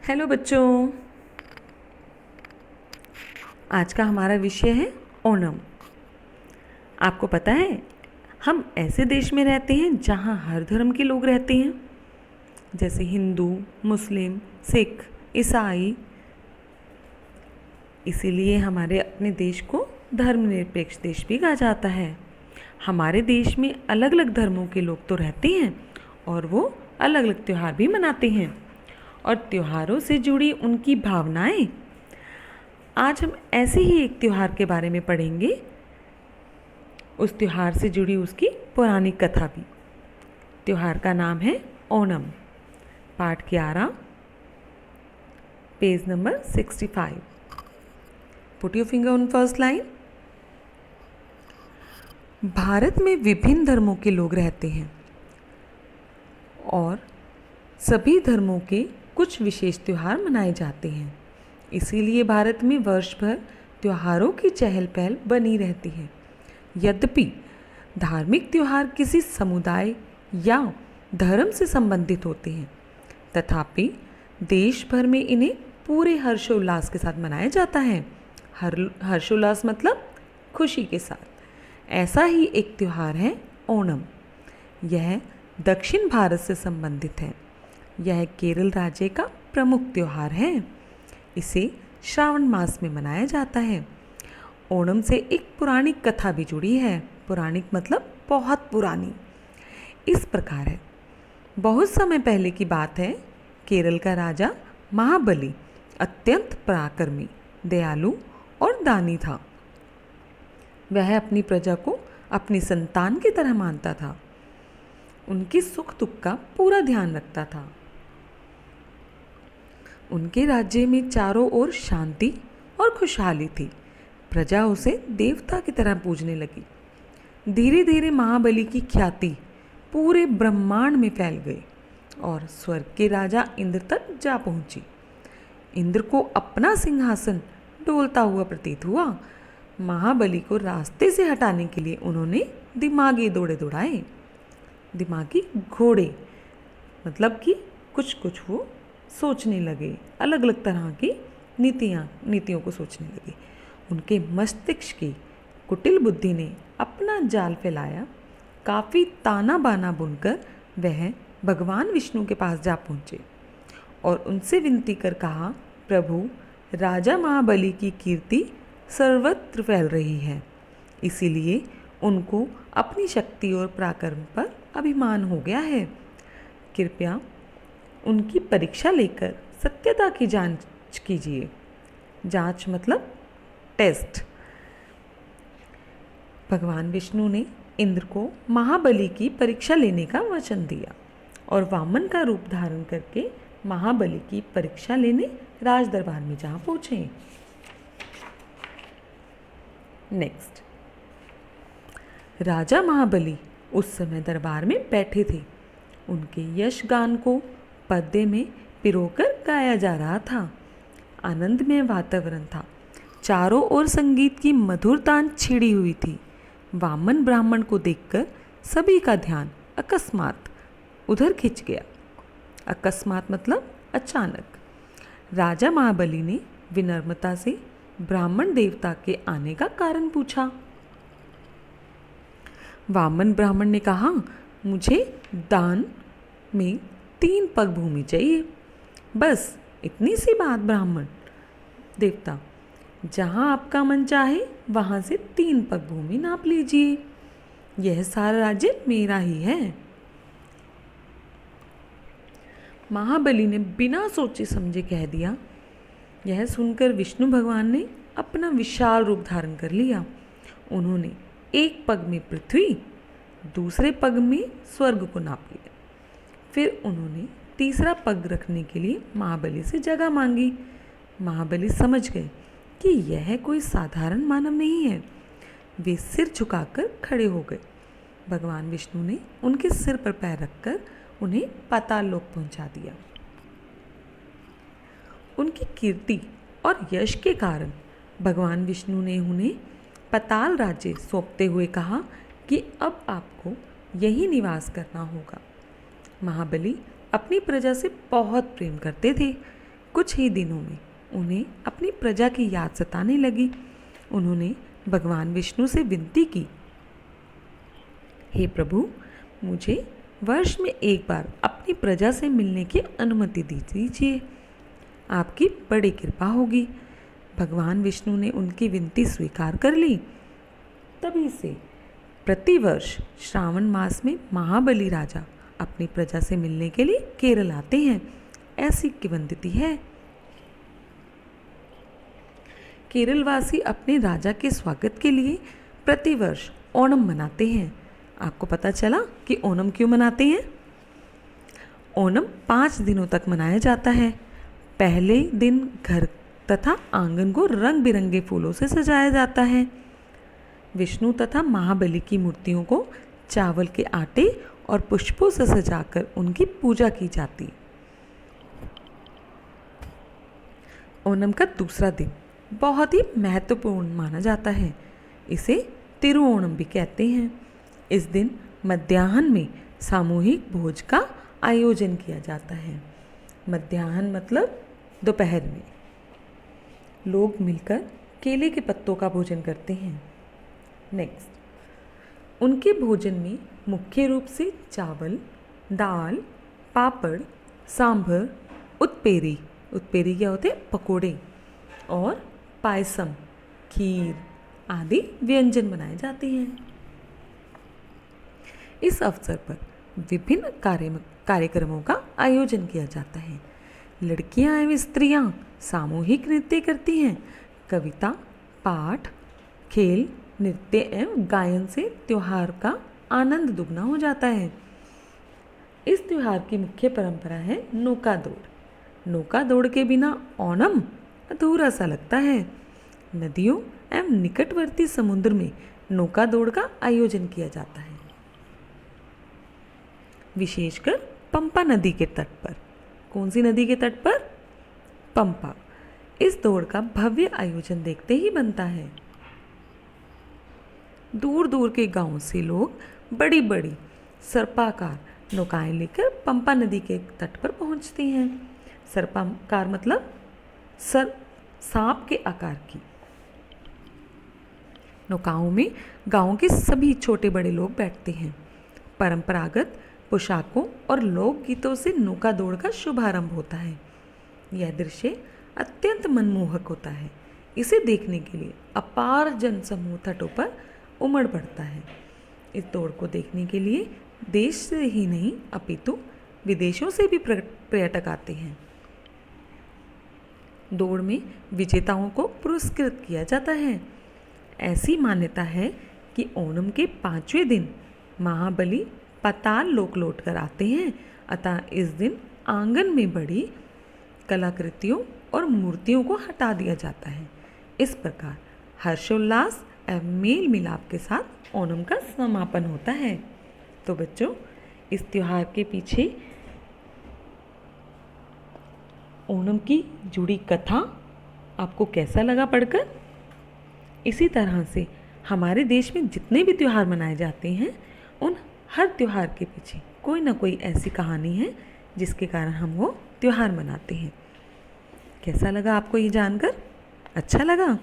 Hello बच्चों, आज का हमारा विषय है ओणम। आपको पता है हम ऐसे देश में रहते हैं जहाँ हर धर्म के लोग रहते हैं, जैसे हिंदू, मुस्लिम, सिख, ईसाई। इसीलिए हमारे अपने देश को धर्मनिरपेक्ष देश भी कहा जाता है। हमारे देश में अलग अलग धर्मों के लोग तो रहते हैं और वो अलग अलग त्यौहार भी मनाते हैं और त्योहारों से जुड़ी उनकी भावनाएं। आज हम ऐसे ही एक त्यौहार के बारे में पढ़ेंगे, उस त्यौहार से जुड़ी उसकी पौराणिक कथा भी। त्यौहार का नाम है ओणम। पाठ 11, page number 65। Put your finger on first line. Bharat में विभिन्न धर्मों के लोग रहते हैं और सभी धर्मों के कुछ विशेष त्यौहार मनाए जाते हैं। इसीलिए भारत में वर्ष भर त्योहारों की चहल पहल बनी रहती है। यद्यपि धार्मिक त्यौहार किसी समुदाय या धर्म से संबंधित होते हैं, तथापि देश भर में इन्हें पूरे हर्षोल्लास के साथ मनाया जाता है। हर्षोल्लास मतलब खुशी के साथ। ऐसा ही एक त्यौहार है ओणम। यह दक्षिण भारत से संबंधित है। यह केरल राज्य का प्रमुख त्यौहार है। इसे श्रावण मास में मनाया जाता है। ओणम से एक पौराणिक कथा भी जुड़ी है। पौराणिक मतलब बहुत पुरानी। इस प्रकार है, बहुत समय पहले की बात है। केरल का राजा महाबली अत्यंत पराक्रमी, दयालु और दानी था। वह अपनी प्रजा को अपनी संतान की तरह मानता था। उनके सुख दुख का पूरा ध्यान रखता था। उनके राज्य में चारों ओर शांति और खुशहाली थी। प्रजा उसे देवता की तरह पूजने लगी। धीरे धीरे महाबली की ख्याति पूरे ब्रह्मांड में फैल गई और स्वर्ग के राजा इंद्र तक जा पहुंची। इंद्र को अपना सिंहासन डोलता हुआ प्रतीत हुआ। महाबली को रास्ते से हटाने के लिए उन्होंने दिमागी दौड़े दौड़ाए। दिमागी घोड़े मतलब कि कुछ वो सोचने लगे, अलग अलग तरह की नीतियों को सोचने लगे। उनके मस्तिष्क की कुटिल बुद्धि ने अपना जाल फैलाया। काफ़ी ताना बाना बुनकर वह भगवान विष्णु के पास जा पहुँचे और उनसे विनती कर कहा, प्रभु, राजा महाबली की कीर्ति सर्वत्र फैल रही है, इसीलिए उनको अपनी शक्ति और पराक्रम पर अभिमान हो गया है। कृपया उनकी परीक्षा लेकर सत्यता की जांच कीजिए। जांच मतलब टेस्ट। भगवान विष्णु ने इंद्र को महाबली की परीक्षा लेने का वचन दिया और वामन का रूप धारण करके महाबली की परीक्षा लेने राज दरबार में जा पहुंचे। नेक्स्ट, राजा महाबली उस समय दरबार में बैठे थे। उनके यश गान को पर्दे में पिरोकर गाया जा रहा था। आनंदमय वातावरण था। चारों ओर संगीत की मधुर तान छिड़ी हुई थी। वामन ब्राह्मण को देखकर सभी का ध्यान अकस्मात उधर खिंच गया। अकस्मात मतलब अचानक। राजा महाबली ने विनम्रता से ब्राह्मण देवता के आने का कारण पूछा। वामन ब्राह्मण ने कहा, मुझे दान में 3 पग भूमि चाहिए। बस इतनी सी बात ब्राह्मण देवता। जहाँ आपका मन चाहे वहाँ से 3 पग भूमि नाप लीजिए। यह सारा राज्य मेरा ही है। महाबली ने बिना सोचे समझे कह दिया। यह सुनकर विष्णु भगवान ने अपना विशाल रूप धारण कर लिया। उन्होंने एक पग में पृथ्वी, दूसरे पग में स्वर्ग को नाप लिया। फिर उन्होंने तीसरा पग रखने के लिए महाबली से जगह मांगी। महाबली समझ गए कि यह कोई साधारण मानव नहीं है। वे सिर झुकाकर खड़े हो गए। भगवान विष्णु ने उनके सिर पर पैर रखकर उन्हें पाताल लोक पहुंचा दिया। उनकी कीर्ति और यश के कारण भगवान विष्णु ने उन्हें पाताल राज्य सौंपते हुए कहा कि अब आपको यही निवास करना होगा। महाबली अपनी प्रजा से बहुत प्रेम करते थे। कुछ ही दिनों में उन्हें अपनी प्रजा की याद सताने लगी। उन्होंने भगवान विष्णु से विनती की, हे प्रभु, मुझे वर्ष में एक बार अपनी प्रजा से मिलने की अनुमति दीजिए, आपकी बड़ी कृपा होगी। भगवान विष्णु ने उनकी विनती स्वीकार कर ली। तभी से प्रतिवर्ष श्रावण मास में महाबली राजा अपनी प्रजा से मिलने के लिए केरल आते हैं। ऐसी किंवदंती है। केरलवासी अपने राजा के स्वागत के लिए प्रतिवर्ष ओणम मनाते हैं। आपको पता चला कि ओणम क्यों मनाते हैं? ओणम 5 दिनों तक मनाया जाता है। पहले दिन घर तथा आंगन को रंग बिरंगे फूलों से सजाया जाता है। विष्णु तथा महाबली की मूर्तियों को चावल के आटे और पुष्पों से सजाकर उनकी पूजा की जाती है। ओणम का दूसरा दिन बहुत ही महत्वपूर्ण माना जाता है। इसे तिरुओणम भी कहते हैं। इस दिन मध्याह्न में सामूहिक भोज का आयोजन किया जाता है। मध्याह्न मतलब दोपहर में लोग मिलकर केले के पत्तों का भोजन करते हैं। नेक्स्ट, उनके भोजन में मुख्य रूप से चावल, दाल, पापड़, सांभर, उत्पेरी क्या होते हैं? पकोड़े, और पायसम, खीर आदि व्यंजन बनाए जाते हैं। इस अवसर पर विभिन्न कार्यक्रमों का आयोजन किया जाता है। लड़कियां एवं स्त्रियां सामूहिक नृत्य करती हैं। कविता, पाठ, खेल, नृत्य एवं गायन से त्योहार का आनंद दुगना हो जाता है। इस त्योहार की मुख्य परंपरा है नौका दौड़। नौका दौड़ के बिना ओणम अधूरा सा लगता है। नदियों एवं निकटवर्ती समुद्र में नौका दौड़ का आयोजन किया जाता है, विशेषकर पंपा नदी के तट पर। कौन सी नदी के तट पर? पंपा। इस दौड़ का भव्य आयोजन देखते ही बनता है। दूर दूर के गांवों से लोग बड़ी बड़ी सर्पाकार नौकाएं लेकर पंपा नदी के तट पर पहुंचते हैं। सर्पाकार मतलब सांप के आकार की नौकाओं में गांव के सभी छोटे बड़े लोग बैठते हैं। परंपरागत पोशाकों और लोकगीतों से नौका दौड़ का शुभारंभ होता है। यह दृश्य अत्यंत मनमोहक होता है। इसे देखने के लिए अपार जनसमूह तटों पर उमड़ पड़ता है। इस दौड़ को देखने के लिए देश से ही नहीं अपितु विदेशों से भी पर्यटक आते हैं। दौड़ में विजेताओं को पुरस्कृत किया जाता है। ऐसी मान्यता है कि ओणम के 5वें दिन महाबली पाताल लोक लौट कर आते हैं। अतः इस दिन आंगन में बड़ी कलाकृतियों और मूर्तियों को हटा दिया जाता है। इस प्रकार हर्षोल्लास एवं मेल मिलाप के साथ ओणम का समापन होता है। तो बच्चों, इस त्योहार के पीछे ओणम की जुड़ी कथा आपको कैसा लगा पढ़कर? इसी तरह से हमारे देश में जितने भी त्यौहार मनाए जाते हैं, उन हर त्यौहार के पीछे कोई ना कोई ऐसी कहानी है जिसके कारण हम वो त्यौहार मनाते हैं। कैसा लगा आपको ये जानकर? अच्छा लगा?